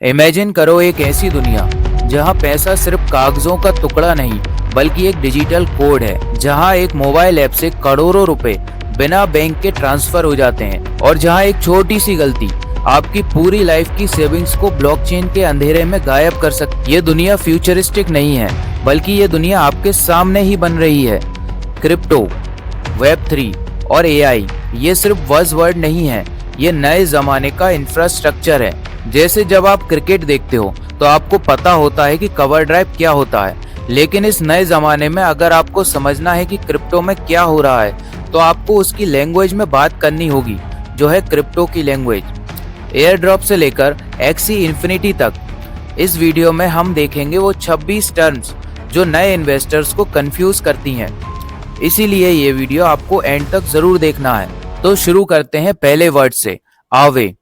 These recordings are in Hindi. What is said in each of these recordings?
इमेजिन करो एक ऐसी दुनिया जहां पैसा सिर्फ कागजों का टुकड़ा नहीं बल्कि एक डिजिटल कोड है, जहां एक मोबाइल ऐप से करोड़ों रुपए बिना बैंक के ट्रांसफर हो जाते हैं और जहां एक छोटी सी गलती आपकी पूरी लाइफ की सेविंग्स को ब्लॉकचेन के अंधेरे में गायब कर सकती। ये दुनिया फ्यूचरिस्टिक नहीं है बल्कि ये दुनिया आपके सामने ही बन रही है। क्रिप्टो, वेब 3 और एआई ये सिर्फ बज़वर्ड नहीं है, ये नए जमाने का इंफ्रास्ट्रक्चर है। जैसे जब आप क्रिकेट देखते हो तो आपको पता होता है कि कवर ड्राइव क्या होता है, लेकिन इस नए जमाने में अगर आपको समझना है कि क्रिप्टो में क्या हो रहा है तो आपको उसकी लैंग्वेज में बात करनी होगी, जो है क्रिप्टो की लैंग्वेज। एयर ड्रॉप से लेकर एक्सी इन्फिनिटी तक इस वीडियो में हम देखेंगे वो 26 टर्म्स जो नए इन्वेस्टर्स को कंफ्यूज करती हैं। इसीलिए ये वीडियो आपको एंड तक जरूर देखना है। तो शुरू करते हैं पहले वर्ड से, आवे।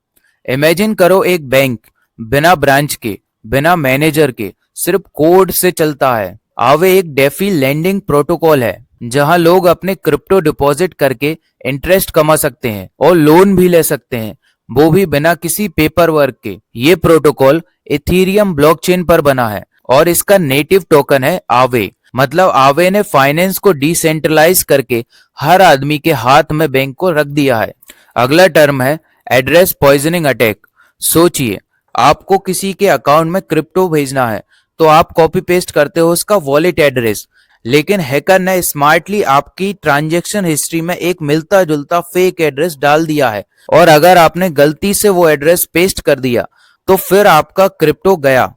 इमेजिन करो एक बैंक बिना ब्रांच के, बिना मैनेजर के, सिर्फ कोड से चलता है। आवे एक डेफी लेंडिंग प्रोटोकॉल है जहां लोग अपने क्रिप्टो डिपॉजिट करके इंटरेस्ट कमा सकते हैं और लोन भी ले सकते हैं, वो भी बिना किसी पेपर वर्क के। ये प्रोटोकॉल इथीरियम ब्लॉकचेन पर बना है और इसका नेटिव टोकन है आवे। मतलब आवे ने फाइनेंस को डिसेंट्रलाइज करके हर आदमी के हाथ में बैंक को रख दिया है। अगला टर्म है एड्रेस पॉइजनिंग अटैक। सोचिए, आपको किसी के अकाउंट में क्रिप्टो भेजना है तो आप कॉपी पेस्ट करते हो उसका वॉलेट एड्रेस, लेकिन हैकर ने स्मार्टली आपकी ट्रांजैक्शन हिस्ट्री में एक मिलता जुलता फेक एड्रेस डाल दिया है और अगर आपने गलती से वो एड्रेस पेस्ट कर दिया तो फिर आपका क्रिप्टो गया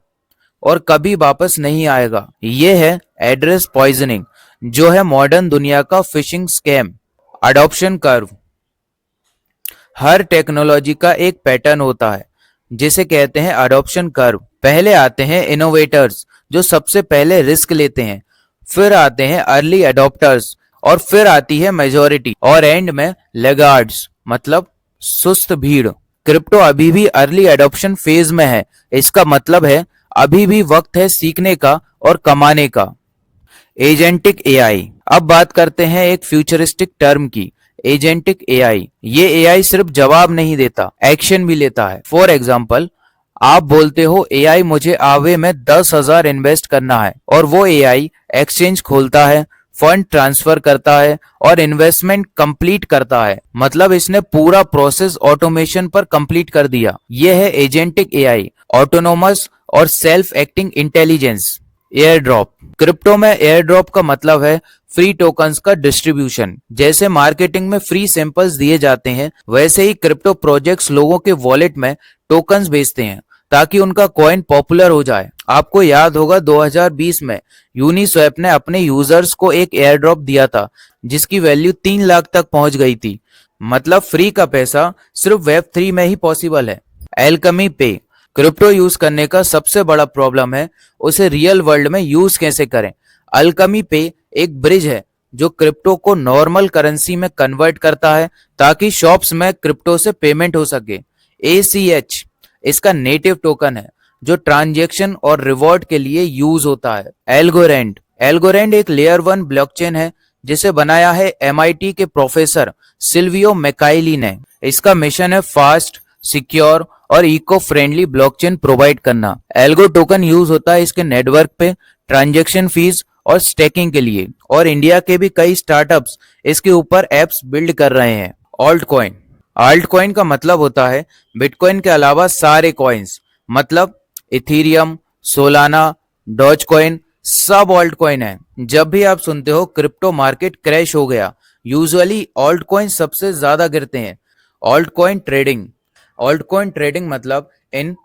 और कभी वापस नहीं आएगा। ये है एड्रेस पॉइजनिंग, जो है मॉडर्न दुनिया का फिशिंग स्कैम। Adoption curve. हर टेक्नोलॉजी का एक पैटर्न होता है जिसे कहते हैं अडॉप्शन कर्व। पहले आते हैं इनोवेटर्स जो सबसे पहले रिस्क लेते हैं, फिर आते हैं अर्ली अडॉप्टर्स और फिर आती है मेजॉरिटी और एंड में लेगार्ड्स, मतलब सुस्त भीड़। क्रिप्टो अभी भी अर्ली अडॉप्शन फेज में है। इसका मतलब है अभी भी वक्त है सीखने का और कमाने का। Agentic AI. अब बात करते हैं एक फ्यूचरिस्टिक टर्म की, एजेंटिक एआई। ये एआई सिर्फ जवाब नहीं देता, एक्शन भी लेता है। फॉर एग्जाम्पल, आप बोलते हो एआई मुझे आवे में 10,000 इन्वेस्ट करना है और वो एआई एक्सचेंज खोलता है, फंड ट्रांसफर करता है और इन्वेस्टमेंट कंप्लीट करता है। मतलब इसने पूरा प्रोसेस ऑटोमेशन पर कंप्लीट कर दिया। ये है एजेंटिक एआई, ऑटोनोमस और self acting intelligence. Air drop. Crypto में एयर ड्रॉप का मतलब है फ्री टोकन्स का डिस्ट्रीब्यूशन। जैसे मार्केटिंग में फ्री सैंपल्स दिए जाते हैं, वैसे ही क्रिप्टो प्रोजेक्ट्स लोगों के वॉलेट में टोकन्स भेजते हैं ताकि उनका कॉइन पॉपुलर हो जाए। आपको याद होगा 2020 में यूनिस्वैप ने अपने यूजर्स को एक एयर ड्रॉप दिया था जिसकी वैल्यू 3 लाख तक पहुंच गई थी। मतलब फ्री का पैसा सिर्फ वेब 3 में ही पॉसिबल है। एल्केमी पे। क्रिप्टो यूज करने का सबसे बड़ा प्रॉब्लम है उसे रियल वर्ल्ड में यूज कैसे करें। अल्केमी पे एक ब्रिज है जो क्रिप्टो को नॉर्मल करेंसी में कन्वर्ट करता है ताकि शॉप्स में क्रिप्टो से पेमेंट हो सके। ACH इसका नेटिव टोकन है जो ट्रांजैक्शन और रिवॉर्ड के लिए यूज होता है। एल्गोरेंड। एल्गोरेंड एक लेयर 1 ब्लॉकचेन है जिसे बनाया है MIT के प्रोफेसर सिल्वियो मैकाइली ने। इसका मिशन है फास्ट, सिक्योर और इको फ्रेंडली ब्लॉकचेन प्रोवाइड करना। एल्गो टोकन यूज होता है इसके नेटवर्क पे ट्रांजैक्शन फीस और स्टेकिंग के लिए, और इंडिया के भी कई स्टार्टअप्स इसके ऊपर एप्स बिल्ड कर रहे हैं। Alt coin. ऑल्ट कॉइन का मतलब होता है बिटकॉइन के अलावा सारे कॉइन्स, मतलब इथीरियम, सोलाना, डॉज कॉइन, सब ऑल्ट कॉइन है। जब भी आप सुनते हो क्रिप्टो मार्केट क्रैश हो गया, यूजुअली ऑल्ट कॉइन सबसे ज्यादा गिरते हैं। Alt coin trading. Alt coin trading मतलब इन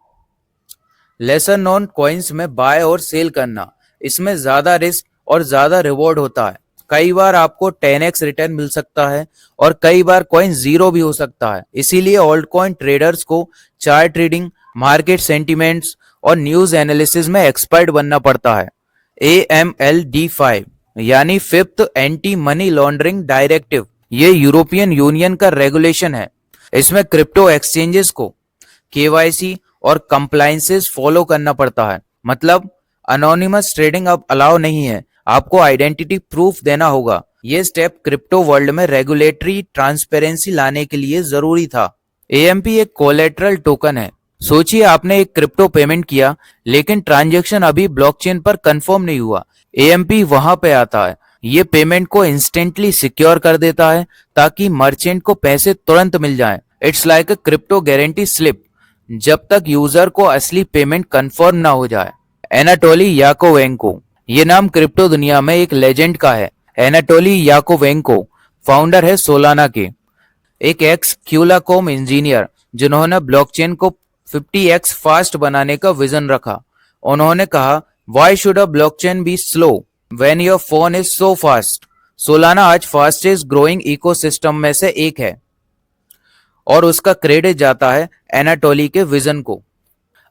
लेसर नोन कॉइन्स में बाय और सेल करना। इसमें ज्यादा रिस्क और ज्यादा रिवॉर्ड होता है। कई बार आपको 10x रिटर्न मिल सकता है और कई बार कॉइन जीरो भी हो सकता है। इसीलिए ऑल्ट कॉइन ट्रेडर्स को चार्ट रीडिंग, मार्केट सेंटिमेंट्स और न्यूज एनालिसिस में एक्सपर्ट बनना पड़ता है। AMLD5 यानी fifth anti money laundering directive, ये यूरोपियन यूनियन का रेगुलेशन है। इसमें क्रिप्टो एक्सचेंजेस को KYC और कंप्लायंसेस फॉलो करना पड़ता है। मतलब अनोनिमस ट्रेडिंग अब अलाउ नहीं है, आपको आइडेंटिटी प्रूफ देना होगा। ये स्टेप क्रिप्टो वर्ल्ड में रेगुलेटरी ट्रांसपेरेंसी लाने के लिए जरूरी था। AMP एक कोलेटरल टोकन है सोचिए आपने एक क्रिप्टो पेमेंट किया, लेकिन ट्रांजैक्शन अभी ब्लॉकचेन पर कंफर्म नहीं हुआ। एएमपी वहां पे आता है। ये पेमेंट को इंस्टेंटली सिक्योर कर देता है ताकि मर्चेंट को पैसे तुरंत मिल जाएं। It's like a crypto guarantee slip जब तक यूजर को असली पेमेंट कंफर्म ना हो जाए। एनाटोली याकोवेंको, ये नाम क्रिप्टो दुनिया में एक लेजेंड का है। एनाटोली याकोवेंको फाउंडर है सोलाना के, एक एक्स क्यूलाकॉम इंजीनियर जिन्होंने ब्लॉकचेन को 50x फास्ट बनाने का विजन रखा। उन्होंने कहा, why should a blockchain be slow when your phone is so fast. Solana आज फास्टेस्ट ग्रोइंग इकोसिस्टम में से एक है और उसका क्रेडिट जाता है एनाटोली के विजन को।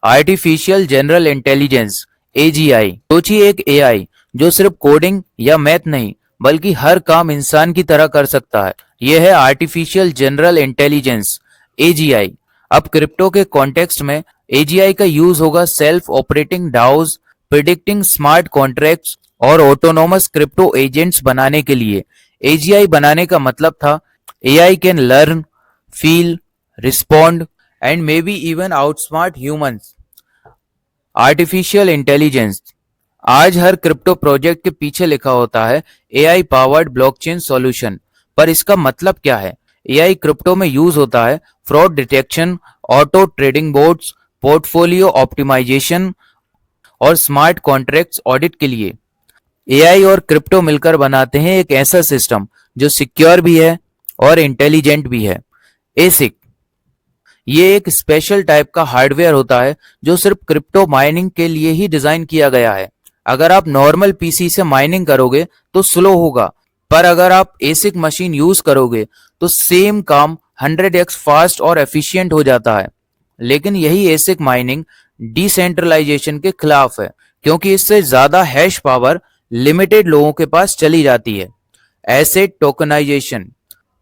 आर्टिफिशियल जनरल इंटेलिजेंस एजीआई, सोचिए एक एआई जो सिर्फ कोडिंग या मैथ नहीं बल्कि हर काम इंसान की तरह कर सकता है। यह है आर्टिफिशियल जनरल इंटेलिजेंस एजीआई। अब क्रिप्टो के कॉन्टेक्स्ट में एजीआई का यूज होगा self operating douse, predicting smart contracts और ऑटोनोमस क्रिप्टो एजेंट्स बनाने के लिए। एजीआई बनाने का मतलब था AI can learn, feel, respond and may be even outsmart humans. Artificial intelligence, आज हर क्रिप्टो प्रोजेक्ट के पीछे लिखा होता है एआई पावर्ड ब्लॉकचेन सॉल्यूशन, पर इसका मतलब क्या है? एआई क्रिप्टो में यूज होता है fraud detection, auto trading boards, portfolio optimisation और स्मार्ट कॉन्ट्रैक्ट्स ऑडिट के लिए। एआई और क्रिप्टो मिलकर बनाते हैं एक ऐसा सिस्टम जो सिक्योर भी है और इंटेलिजेंट भी है। एसिक, ये एक स्पेशल टाइप का हार्डवेयर होता है जो सिर्फ क्रिप्टो माइनिंग के लिए ही डिजाइन किया गया है। अगर आप नॉर्मल पीसी से माइनिंग करोगे तो स्लो होगा, पर अगर आप एसिक मशीन यूज करोगे तो सेम काम 100x फास्ट और एफिशिएंट हो जाता है। लेकिन यही एसिक माइनिंग डिसेंट्रलाइजेशन के खिलाफ है, क्योंकि इससे ज्यादा हैश पावर लिमिटेड लोगों के पास चली जाती है। एसेट टोकनाइजेशन,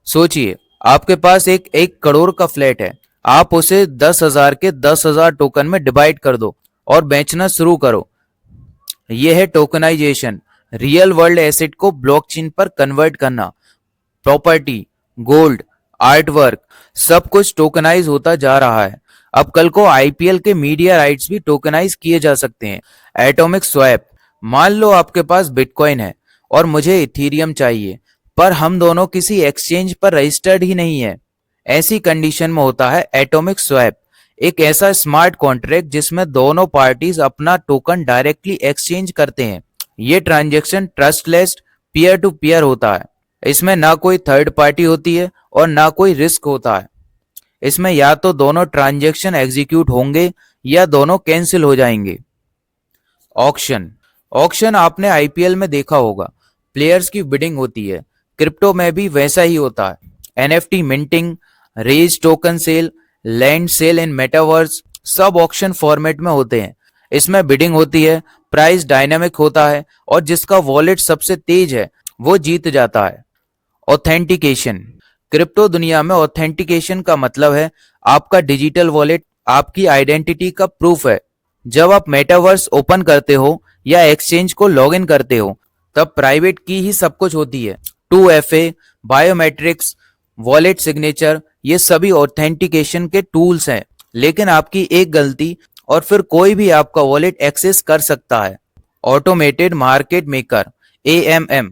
सोचिए आपके पास एक 1 करोड़ का फ्लैट है, आप उसे 10,000 के 10,000 टोकन में डिवाइड कर दो और बेचना शुरू करो। यह है टोकनाइजेशन, रियल वर्ल्ड एसेट को ब्लॉकचेन पर कन्वर्ट करना। प्रॉपर्टी, गोल्ड, आर्ट वर्क, सब कुछ टोकनाइज होता जा रहा है। अब कल को आईपीएल के मीडिया राइट्स भी टोकनाइज किए जा सकते हैं। एटॉमिक स्वैप, मान लो आपके पास बिटकॉइन है और मुझे इथीरियम चाहिए, पर हम दोनों किसी एक्सचेंज पर रजिस्टर्ड ही नहीं है। ऐसी कंडीशन में होता है एटॉमिक स्वैप, एक ऐसा स्मार्ट कॉन्ट्रैक्ट जिसमें दोनों पार्टीज अपना टोकन डायरेक्टली एक्सचेंज करते हैं। ये transaction trustless peer to peer होता है। इसमें ना कोई थर्ड पार्टी होती है और ना कोई रिस्क होता है। इसमें या तो दोनों ट्रांजैक्शन एग्जीक्यूट होंगे या दोनों कैंसिल हो जाएंगे। ऑक्शन, ऑक्शन आपने आईपीएल में देखा होगा, प्लेयर्स की बिडिंग होती है। क्रिप्टो में भी वैसा ही होता है। NFT minting, raise token sale, land sale in metaverse, सब ऑक्शन फॉर्मेट में होते हैं। इसमें बिडिंग होती है, प्राइस डायनामिक होता है और जिसका वॉलेट सबसे तेज है वो जीत जाता है। ऑथेंटिकेशन, क्रिप्टो दुनिया में ऑथेंटिकेशन का मतलब है आपका डिजिटल वॉलेट आपकी आइडेंटिटी का प्रूफ है। जब आप मेटावर्स ओपन करते हो या एक्सचेंज को लॉगिन करते हो तब प्राइवेट की ही सब कुछ होती है। 2FA, बायोमेट्रिक्स, वॉलेट सिग्नेचर, ये सभी ऑथेंटिकेशन के टूल्स हैं। लेकिन आपकी एक गलती और फिर कोई भी आपका वॉलेट एक्सेस कर सकता है। ऑटोमेटेड मार्केट मेकर AMM,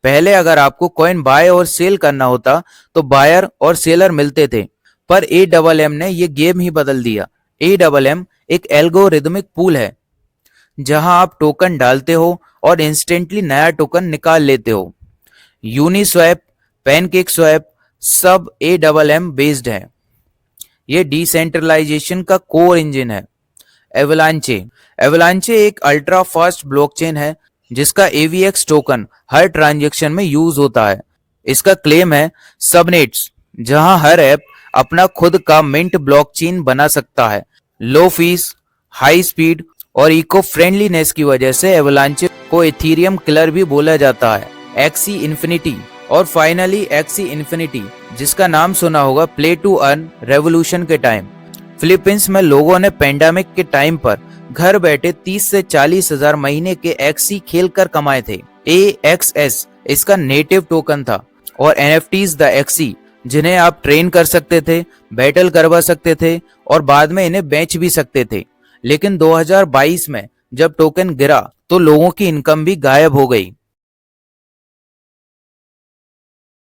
पहले अगर आपको कॉइन बाय और सेल करना होता तो बायर और सेलर मिलते थे, पर AMM ने ये गेम ही बदल दिया। AMM एक एल्गोरिदमिक पूल है जहां आप टोकन डालते हो और इंस्टेंटली नया टोकन निकाल लेते हो। यूनिस्वैप, पैनकेक स्वैप, सब AMM बेस्ड है। ये डिसेंट्रलाइजेशन का कोर इंजन है। एवलांचे, एवलांचे एक अल्ट्रा फास्ट ब्लॉकचेन है जिसका AVX टोकन हर ट्रांजैक्शन में यूज होता है। इसका क्लेम है सबनेट्स, जहां हर ऐप अपना खुद का मिंट ब्लॉकचेन बना सकता है। लो फीस, हाई स्पीड और इको फ्रेंडलीनेस की वजह से एवलांचे को इथीरियम किलर भी बोला जाता है। एक्सी इन्फिनिटी और फाइनली एक्सी इन्फिनिटी, जिसका नाम सुना होगा प्ले टू अर्न रेवोल्यूशन के टाइम। फिलीपींस में लोगों ने पेंडेमिक के टाइम पर घर बैठे 30 से 40 हजार महीने के एक्सी खेल कर कमाए थे। AXS इसका नेटिव टोकन था और NFTs द एक्सी जिन्हें आप ट्रेन कर सकते थे, बैटल करवा सकते थे और बाद में इन्हें बेच भी सकते थे। लेकिन 2022 में जब टोकन गिरा तो लोगों की इनकम भी गायब हो गई।